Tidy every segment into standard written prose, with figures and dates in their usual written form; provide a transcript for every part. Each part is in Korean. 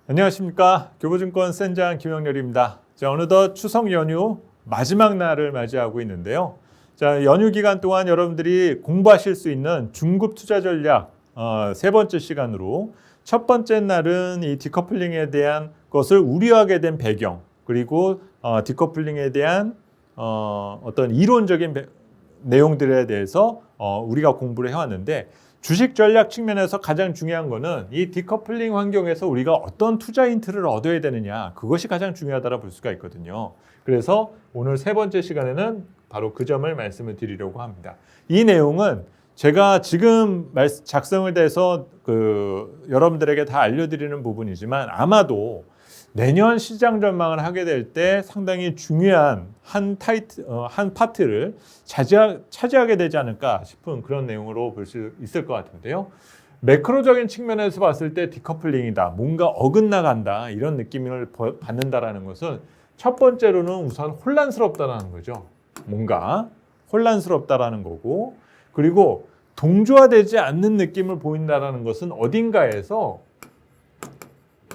안녕하십니까. 교보증권 센장 김영렬입니다. 자, 어느덧 추석 연휴 마지막 날을 맞이하고 있는데요. 자, 연휴 기간 동안 여러분들이 공부하실 수 있는 중급 투자 전략 세 번째 시간으로 첫 번째 날은 이 디커플링에 대한 것을 우려하게 된 배경, 그리고 디커플링에 대한 어떤 이론적인 내용들에 대해서 우리가 공부를 해왔는데, 주식 전략 측면에서 가장 중요한 거는 이 디커플링 환경에서 우리가 어떤 투자 힌트를 얻어야 되느냐, 그것이 가장 중요하다고 볼 수가 있거든요. 그래서 오늘 세 번째 시간에는 바로 그 점을 말씀을 드리려고 합니다. 이 내용은 제가 지금 작성을 해서 여러분들에게 다 알려드리는 부분이지만, 아마도 내년 시장 전망을 하게 될 때 상당히 중요한 한 파트를 차지하게 되지 않을까 싶은 그런 내용으로 볼 수 있을 것 같은데요. 매크로적인 측면에서 봤을 때 디커플링이다, 뭔가 어긋나간다, 이런 느낌을 받는다라는 것은 첫 번째로는 우선 혼란스럽다라는 거죠. 뭔가 혼란스럽다라는 거고, 그리고 동조화되지 않는 느낌을 보인다라는 것은 어딘가에서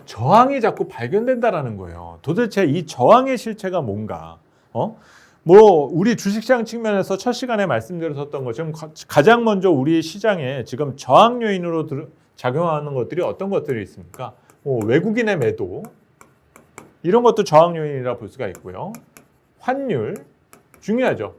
저항이 자꾸 발견된다라는 거예요. 도대체 이 저항의 실체가 뭔가? 우리 주식시장 측면에서 첫 시간에 말씀드렸었던 것처럼 가장 먼저 우리 시장에 지금 저항 요인으로 작용하는 것들이 어떤 것들이 있습니까? 외국인의 매도, 이런 것도 저항 요인이라 볼 수가 있고요. 환율 중요하죠.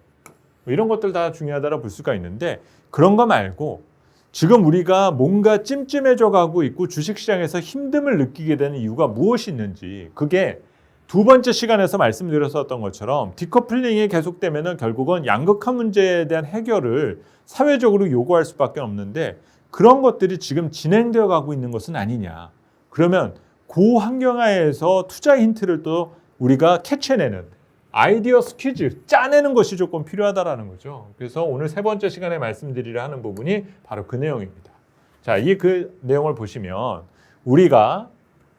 이런 것들 다 중요하다고 볼 수가 있는데, 그런 거 말고 지금 우리가 뭔가 찜찜해져 가고 있고 주식시장에서 힘듦을 느끼게 되는 이유가 무엇이 있는지, 그게 두 번째 시간에서 말씀드렸었던 것처럼 디커플링이 계속되면은 결국은 양극화 문제에 대한 해결을 사회적으로 요구할 수밖에 없는데, 그런 것들이 지금 진행되어 가고 있는 것은 아니냐. 그러면 그 환경하에서 투자 힌트를 또 우리가 캐치해내는 아이디어 스퀴즈, 짜내는 것이 조금 필요하다라는 거죠. 그래서 오늘 세 번째 시간에 말씀드리려 하는 부분이 바로 그 내용입니다. 자, 그 내용을 보시면 우리가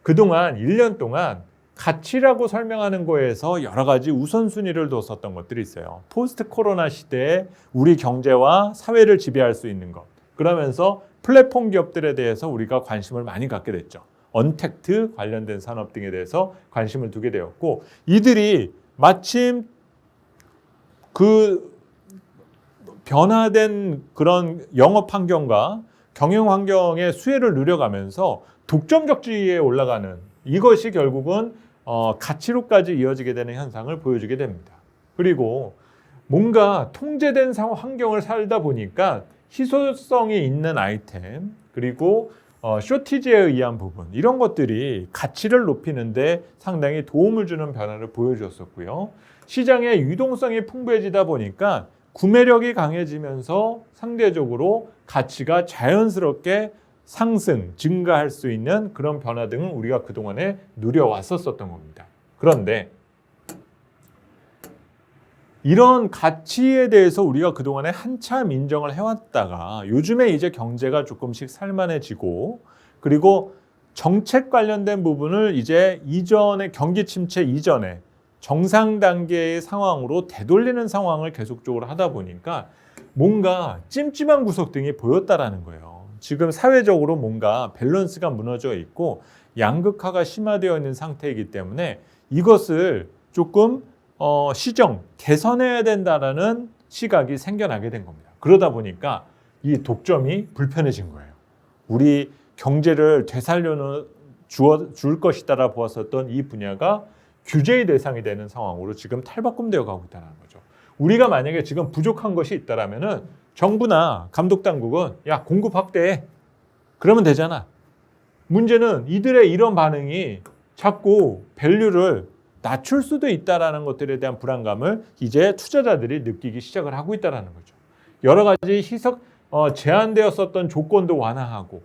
그동안 1년 동안 가치라고 설명하는 거에서 여러 가지 우선순위를 뒀었던 것들이 있어요. 포스트 코로나 시대에 우리 경제와 사회를 지배할 수 있는 것. 그러면서 플랫폼 기업들에 대해서 우리가 관심을 많이 갖게 됐죠. 언택트 관련된 산업 등에 대해서 관심을 두게 되었고, 이들이 마침 그 변화된 그런 영업 환경과 경영 환경의 수혜를 누려가면서 독점적 지위에 올라가는, 이것이 결국은 가치로까지 이어지게 되는 현상을 보여주게 됩니다. 그리고 뭔가 통제된 환경을 살다 보니까 희소성이 있는 아이템, 그리고 쇼티지에 의한 부분, 이런 것들이 가치를 높이는데 상당히 도움을 주는 변화를 보여주었었고요. 시장의 유동성이 풍부해지다 보니까 구매력이 강해지면서 상대적으로 가치가 자연스럽게 상승, 증가할 수 있는 그런 변화 등을 우리가 그동안에 누려왔었던 겁니다. 그런데 이런 가치에 대해서 우리가 그동안에 한참 인정을 해왔다가 요즘에 이제 경제가 조금씩 살만해지고, 그리고 정책 관련된 부분을 이제 이전에 경기 침체 이전에 정상 단계의 상황으로 되돌리는 상황을 계속적으로 하다 보니까 뭔가 찜찜한 구석 등이 보였다라는 거예요. 지금 사회적으로 뭔가 밸런스가 무너져 있고 양극화가 심화되어 있는 상태이기 때문에 이것을 조금 시정, 개선해야 된다라는 시각이 생겨나게 된 겁니다. 그러다 보니까 이 독점이 불편해진 거예요. 우리 경제를 되살려 줄 것이다라 보았었던 이 분야가 규제의 대상이 되는 상황으로 지금 탈바꿈되어 가고 있다는 거죠. 우리가 만약에 지금 부족한 것이 있다라면은 정부나 감독당국은 야, 공급 확대해. 그러면 되잖아. 문제는 이들의 이런 반응이 자꾸 밸류를 낮출 수도 있다라는 것들에 대한 불안감을 이제 투자자들이 느끼기 시작을 하고 있다라는 거죠. 여러 가지 제한되었었던 조건도 완화하고,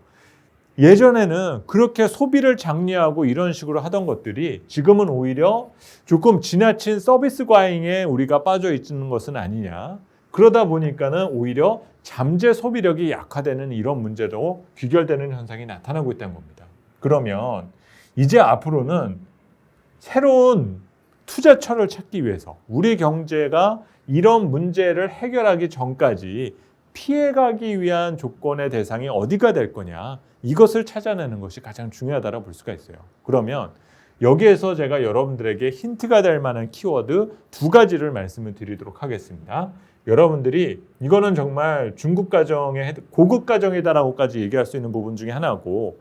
예전에는 그렇게 소비를 장려하고 이런 식으로 하던 것들이 지금은 오히려 조금 지나친 서비스 과잉에 우리가 빠져 있는 것은 아니냐. 그러다 보니까는 오히려 잠재 소비력이 약화되는 이런 문제도 귀결되는 현상이 나타나고 있다는 겁니다. 그러면 이제 앞으로는 새로운 투자처를 찾기 위해서 우리 경제가 이런 문제를 해결하기 전까지 피해가기 위한 조건의 대상이 어디가 될 거냐, 이것을 찾아내는 것이 가장 중요하다고 볼 수가 있어요. 그러면 여기에서 제가 여러분들에게 힌트가 될 만한 키워드 2가지를 말씀을 드리도록 하겠습니다. 여러분들이 이거는 정말 중급 가정의 고급 가정이다라고까지 얘기할 수 있는 부분 중에 하나고,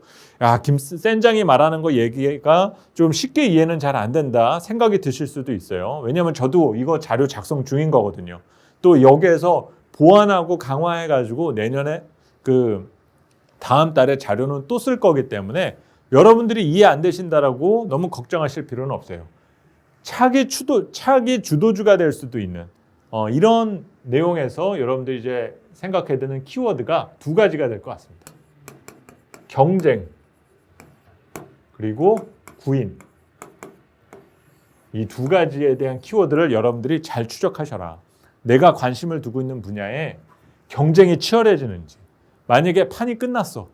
김 센장이 말하는 거 얘기가 좀 쉽게 이해는 잘 안 된다 생각이 드실 수도 있어요. 왜냐하면 저도 이거 자료 작성 중인 거거든요. 또 여기에서 보완하고 강화해가지고 내년에 다음 달에 자료는 또 쓸 거기 때문에 여러분들이 이해 안 되신다라고 너무 걱정하실 필요는 없어요. 차기 주도주가 될 수도 있는 이런 내용에서 여러분들이 이제 생각해야 되는 키워드가 2가지가 될 것 같습니다. 경쟁 그리고 구인. 이 2가지에 대한 키워드를 여러분들이 잘 추적하셔라. 내가 관심을 두고 있는 분야에 경쟁이 치열해지는지, 만약에 판이 끝났어,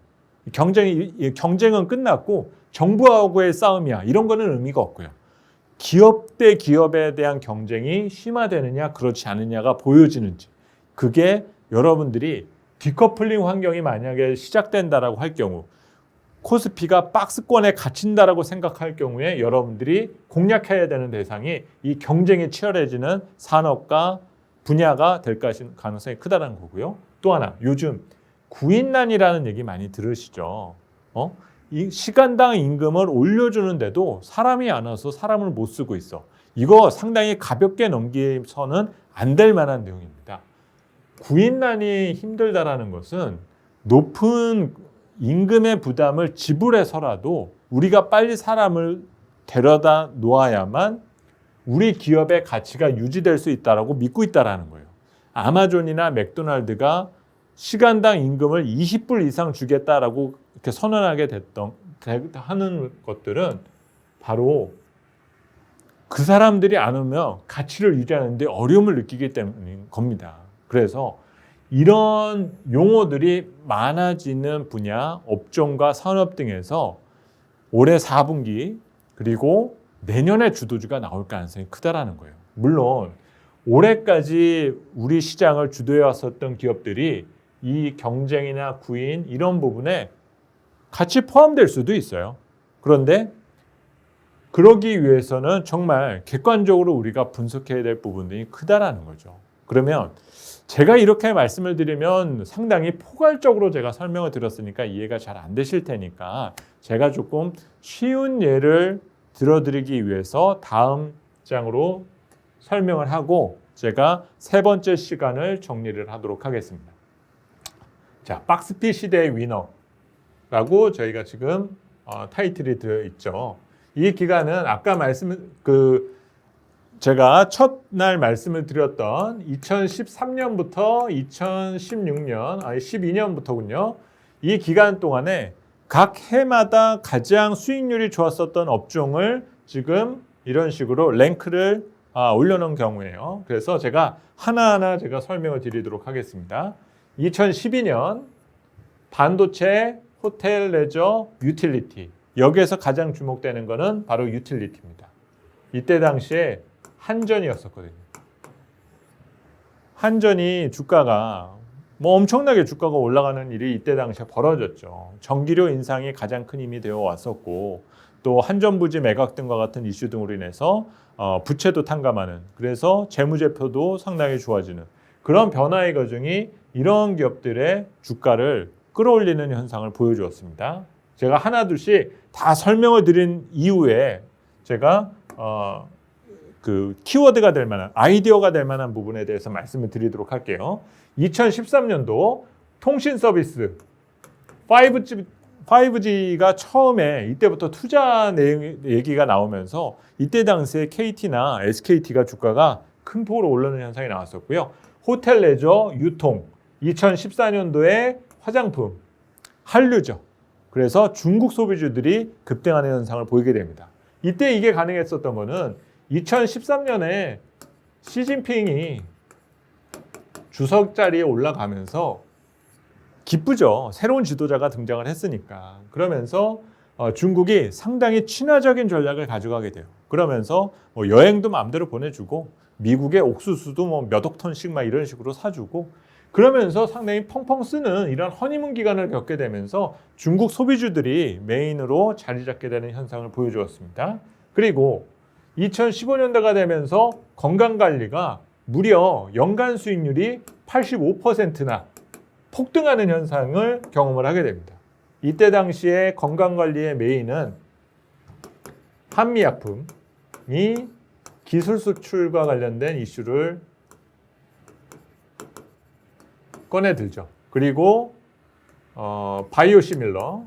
경쟁은 끝났고 정부하고의 싸움이야, 이런 거는 의미가 없고요. 기업 대 기업에 대한 경쟁이 심화되느냐 그렇지 않느냐가 보여지는지, 그게 여러분들이 디커플링 환경이 만약에 시작된다라고 할 경우, 코스피가 박스권에 갇힌다라고 생각할 경우에 여러분들이 공략해야 되는 대상이 이 경쟁이 치열해지는 산업과 분야가 될 가능성이 크다는 거고요. 또 하나, 요즘 구인난이라는 얘기 많이 들으시죠? 이 시간당 임금을 올려주는데도 사람이 안 와서 사람을 못 쓰고 있어. 이거 상당히 가볍게 넘기서는 안 될 만한 내용입니다. 구인난이 힘들다라는 것은 높은 임금의 부담을 지불해서라도 우리가 빨리 사람을 데려다 놓아야만 우리 기업의 가치가 유지될 수 있다라고 믿고 있다라는 거예요. 아마존이나 맥도날드가 시간당 임금을 20불 이상 주겠다라고 이렇게 선언하게 하는 것들은 바로 그 사람들이 안 오면 가치를 유지하는데 어려움을 느끼기 때문인 겁니다. 그래서 이런 용어들이 많아지는 분야, 업종과 산업 등에서 올해 4분기 그리고 내년에 주도주가 나올 가능성이 크다라는 거예요. 물론 올해까지 우리 시장을 주도해 왔었던 기업들이 이 경쟁이나 구인 이런 부분에 같이 포함될 수도 있어요. 그런데 그러기 위해서는 정말 객관적으로 우리가 분석해야 될 부분들이 크다라는 거죠. 그러면 제가 이렇게 말씀을 드리면 상당히 포괄적으로 제가 설명을 드렸으니까 이해가 잘 안 되실 테니까 제가 조금 쉬운 예를 들어드리기 위해서 다음 장으로 설명을 하고 제가 3번째 시간을 정리를 하도록 하겠습니다. 자, 박스피 시대의 위너라고 저희가 지금 타이틀이 들어있죠. 이 기간은 아까 제가 첫날 말씀을 드렸던 2013년부터 2016년, 12년부터군요. 이 기간 동안에 각 해마다 가장 수익률이 좋았었던 업종을 지금 이런 식으로 랭크를 올려놓은 경우예요. 그래서 제가 하나하나 제가 설명을 드리도록 하겠습니다. 2012년 반도체, 호텔, 레저, 유틸리티. 여기에서 가장 주목되는 것은 바로 유틸리티입니다. 이때 당시에 한전이었었거든요. 한전이 주가가 엄청나게 주가가 올라가는 일이 이때 당시에 벌어졌죠. 전기료 인상이 가장 큰 힘이 되어 왔었고, 또 한전부지 매각 등과 같은 이슈 등으로 인해서 부채도 탕감하는, 그래서 재무제표도 상당히 좋아지는 그런 변화의 과정이 이런 기업들의 주가를 끌어올리는 현상을 보여주었습니다. 제가 하나둘씩 다 설명을 드린 이후에 제가 키워드가 될 만한, 아이디어가 될 만한 부분에 대해서 말씀을 드리도록 할게요. 2013년도 통신 서비스 5G가 처음에 이때부터 투자 내용 얘기가 나오면서 이때 당시에 KT나 SKT가 주가가 큰 폭으로 오르는 현상이 나왔었고요. 호텔, 레저, 유통 2014년도에 화장품, 한류죠. 그래서 중국 소비주들이 급등하는 현상을 보이게 됩니다. 이때 이게 가능했었던 거는 2013년에 시진핑이 주석 자리에 올라가면서 기쁘죠. 새로운 지도자가 등장을 했으니까. 그러면서 중국이 상당히 친화적인 전략을 가져가게 돼요. 그러면서 여행도 마음대로 보내주고 미국의 옥수수도 몇 억 톤씩 막 이런 식으로 사주고, 그러면서 상당히 펑펑 쓰는 이런 허니문 기간을 겪게 되면서 중국 소비주들이 메인으로 자리 잡게 되는 현상을 보여주었습니다. 그리고 2015년도가 되면서 건강관리가 무려 연간 수익률이 85%나 폭등하는 현상을 경험을 하게 됩니다. 이때 당시에 건강관리의 메인은 한미약품이 기술 수출과 관련된 이슈를 꺼내들죠. 그리고 바이오시밀러,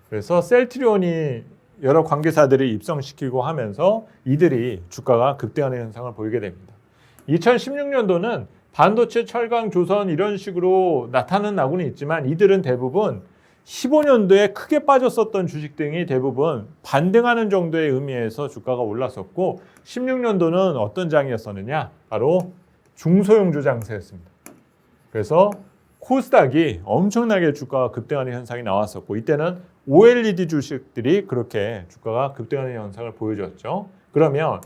그래서 셀트리온이 여러 관계사들이 입성시키고 하면서 이들이 주가가 급등하는 현상을 보이게 됩니다. 2016년도는 반도체, 철강, 조선 이런 식으로 나타나고는 있지만 이들은 대부분 15년도에 크게 빠졌었던 주식 등이 대부분 반등하는 정도의 의미에서 주가가 올랐었고 16년도는 어떤 장이었었느냐? 바로 중소형주 장세였습니다. 그래서 코스닥이 엄청나게 주가가 급등하는 현상이 나왔었고 이때는 OLED 주식들이 그렇게 주가가 급등하는 현상을 보여줬죠. 그러면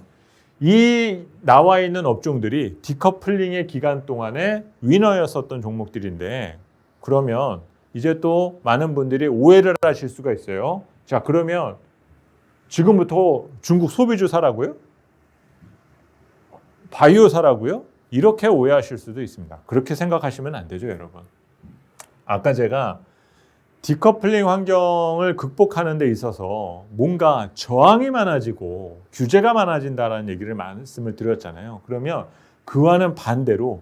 이 나와 있는 업종들이 디커플링의 기간 동안에 위너였었던 종목들인데 그러면 이제 또 많은 분들이 오해를 하실 수가 있어요. 자, 그러면 지금부터 중국 소비주 사라고요? 바이오 사라고요? 이렇게 오해하실 수도 있습니다. 그렇게 생각하시면 안 되죠, 여러분. 아까 제가 디커플링 환경을 극복하는 데 있어서 뭔가 저항이 많아지고 규제가 많아진다는 얘기를 말씀을 드렸잖아요. 그러면 그와는 반대로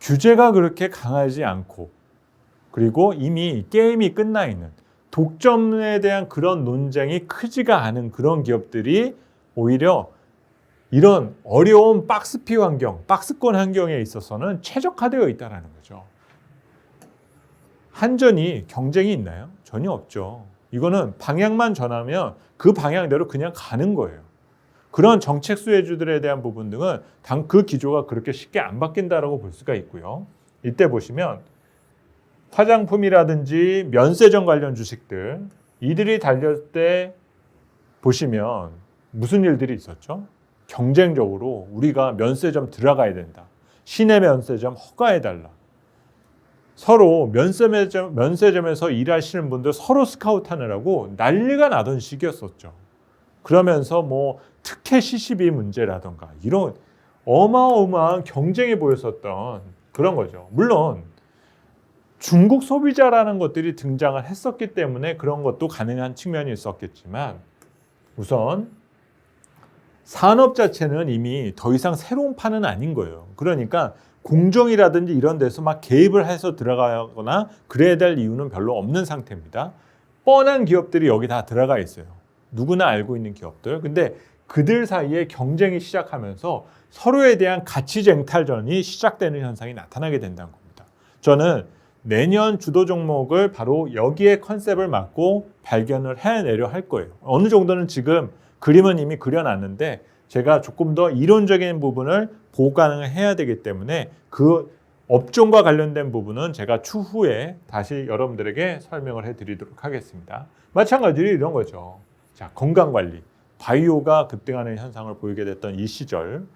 규제가 그렇게 강하지 않고 그리고 이미 게임이 끝나 있는 독점에 대한 그런 논쟁이 크지가 않은 그런 기업들이 오히려 이런 어려운 박스피 환경, 박스권 환경에 있어서는 최적화되어 있다는 거죠. 한전이 경쟁이 있나요? 전혀 없죠. 이거는 방향만 전하면 그 방향대로 그냥 가는 거예요. 그런 정책 수혜주들에 대한 부분 등은 그 기조가 그렇게 쉽게 안 바뀐다라고 볼 수가 있고요. 이때 보시면 화장품이라든지 면세점 관련 주식들 이들이 달릴 때 보시면 무슨 일들이 있었죠? 경쟁적으로 우리가 면세점 들어가야 된다. 시내 면세점 허가해달라. 서로 면세점에서 일하시는 분들 서로 스카우트하느라고 난리가 나던 시기였었죠. 그러면서 뭐 특혜 시시비 문제라던가 이런 어마어마한 경쟁이 보였었던 그런 거죠. 물론 중국 소비자라는 것들이 등장을 했었기 때문에 그런 것도 가능한 측면이 있었겠지만 우선 산업 자체는 이미 더 이상 새로운 판은 아닌 거예요. 그러니까 공정이라든지 이런 데서 막 개입을 해서 들어가거나 그래야 될 이유는 별로 없는 상태입니다. 뻔한 기업들이 여기 다 들어가 있어요. 누구나 알고 있는 기업들. 근데 그들 사이에 경쟁이 시작하면서 서로에 대한 가치 쟁탈전이 시작되는 현상이 나타나게 된다는 겁니다. 저는 내년 주도 종목을 바로 여기에 컨셉을 맞고 발견을 해내려 할 거예요. 어느 정도는 지금 그림은 이미 그려놨는데 제가 조금 더 이론적인 부분을 보강을 해야 되기 때문에 그 업종과 관련된 부분은 제가 추후에 다시 여러분들에게 설명을 해드리도록 하겠습니다. 마찬가지로 이런 거죠. 자, 건강관리, 바이오가 급등하는 현상을 보이게 됐던 이 시절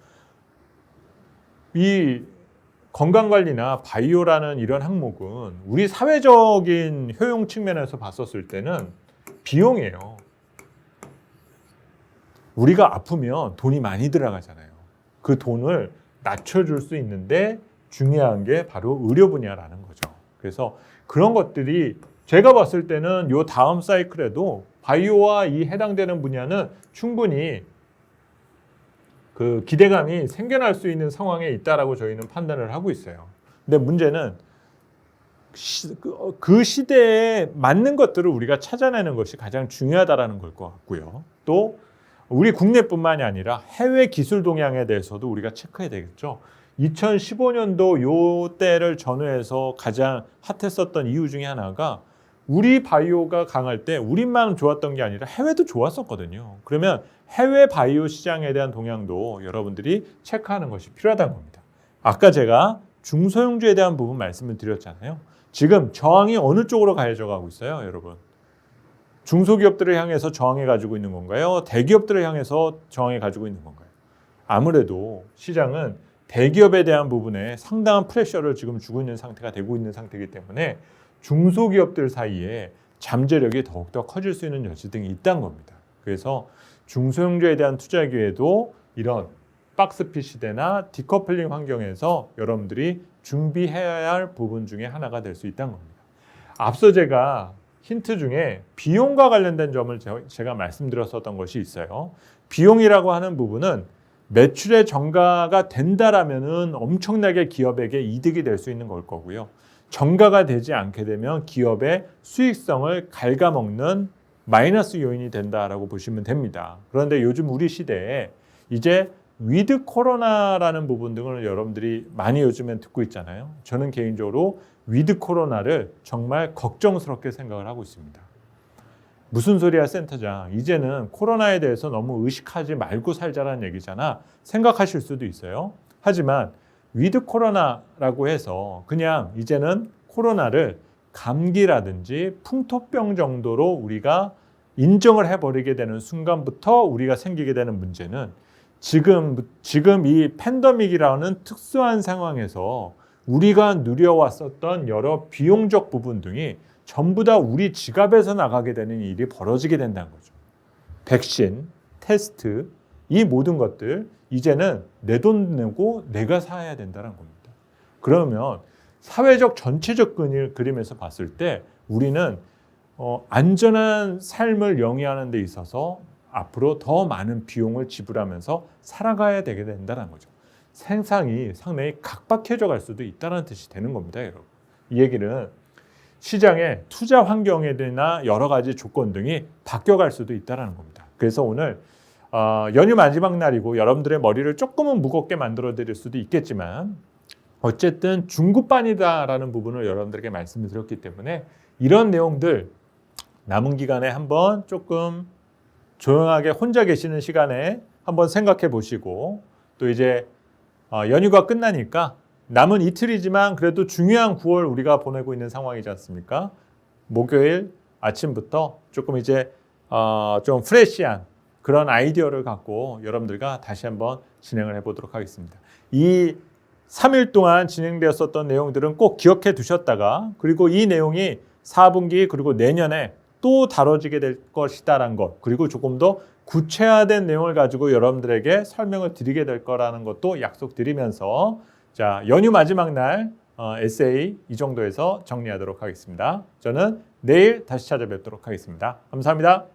이 건강관리나 바이오라는 이런 항목은 우리 사회적인 효용 측면에서 봤었을 때는 비용이에요. 우리가 아프면 돈이 많이 들어가잖아요. 그 돈을 낮춰줄 수 있는데 중요한 게 바로 의료 분야라는 거죠. 그래서 그런 것들이 제가 봤을 때는 요 다음 사이클에도 바이오와 이 해당되는 분야는 충분히 그 기대감이 생겨날 수 있는 상황에 있다라고 저희는 판단을 하고 있어요. 근데 문제는 그 시대에 맞는 것들을 우리가 찾아내는 것이 가장 중요하다라는 걸 것 같고요. 또 우리 국내뿐만이 아니라 해외 기술 동향에 대해서도 우리가 체크해야 되겠죠. 2015년도 요 때를 전후해서 가장 핫했었던 이유 중에 하나가 우리 바이오가 강할 때 우리만 좋았던 게 아니라 해외도 좋았었거든요. 그러면 해외 바이오 시장에 대한 동향도 여러분들이 체크하는 것이 필요하다는 겁니다. 아까 제가 중소형주에 대한 부분 말씀을 드렸잖아요. 지금 저항이 어느 쪽으로 가해져 가고 있어요, 여러분? 중소기업들을 향해서 저항해 가지고 있는 건가요? 대기업들을 향해서 저항해 가지고 있는 건가요? 아무래도 시장은 대기업에 대한 부분에 상당한 프레셔를 지금 주고 있는 상태가 되고 있는 상태이기 때문에 중소기업들 사이에 잠재력이 더욱더 커질 수 있는 여지 등이 있다는 겁니다. 그래서 중소형주에 대한 투자 기회도 이런 박스핏 시대나 디커플링 환경에서 여러분들이 준비해야 할 부분 중에 하나가 될 수 있다는 겁니다. 앞서 제가 힌트 중에 비용과 관련된 점을 제가 말씀드렸었던 것이 있어요. 비용이라고 하는 부분은 매출의 증가가 된다라면은 엄청나게 기업에게 이득이 될 수 있는 걸 거고요. 증가가 되지 않게 되면 기업의 수익성을 갉아먹는 마이너스 요인이 된다라고 보시면 됩니다. 그런데 요즘 우리 시대에 이제 위드 코로나라는 부분 등을 여러분들이 많이 요즘엔 듣고 있잖아요. 저는 개인적으로 위드 코로나를 정말 걱정스럽게 생각을 하고 있습니다. 무슨 소리야 센터장, 이제는 코로나에 대해서 너무 의식하지 말고 살자라는 얘기잖아 생각하실 수도 있어요. 하지만 위드 코로나라고 해서 그냥 이제는 코로나를 감기라든지 풍토병 정도로 우리가 인정을 해버리게 되는 순간부터 우리가 생기게 되는 문제는 지금 이 팬데믹이라는 특수한 상황에서 우리가 누려왔었던 여러 비용적 부분 등이 전부 다 우리 지갑에서 나가게 되는 일이 벌어지게 된다는 거죠. 백신, 테스트, 이 모든 것들 이제는 내 돈 내고 내가 사야 된다는 겁니다. 그러면 사회적 전체적 그림에서 봤을 때 우리는 안전한 삶을 영위하는 데 있어서 앞으로 더 많은 비용을 지불하면서 살아가야 되게 된다는 거죠. 생상이 상당히 각박해져 갈 수도 있다는 뜻이 되는 겁니다, 여러분. 이 얘기는 시장의 투자 환경에나 여러 가지 조건 등이 바뀌어갈 수도 있다는 겁니다. 그래서 오늘 연휴 마지막 날이고 여러분들의 머리를 조금은 무겁게 만들어 드릴 수도 있겠지만 어쨌든 중급반이다라는 부분을 여러분들에게 말씀을 드렸기 때문에 이런 내용들 남은 기간에 한번 조금 조용하게 혼자 계시는 시간에 한번 생각해 보시고 또 이제 연휴가 끝나니까 남은 이틀이지만 그래도 중요한 9월 우리가 보내고 있는 상황이지 않습니까? 목요일 아침부터 조금 이제 좀 프레시한 그런 아이디어를 갖고 여러분들과 다시 한번 진행을 해보도록 하겠습니다. 이 3일 동안 진행되었었던 내용들은 꼭 기억해 두셨다가 그리고 이 내용이 4분기 그리고 내년에 또 다뤄지게 될 것이다라는 것 그리고 조금 더 구체화된 내용을 가지고 여러분들에게 설명을 드리게 될 거라는 것도 약속드리면서 자 연휴 마지막 날 에세이 이 정도에서 정리하도록 하겠습니다. 저는 내일 다시 찾아뵙도록 하겠습니다. 감사합니다.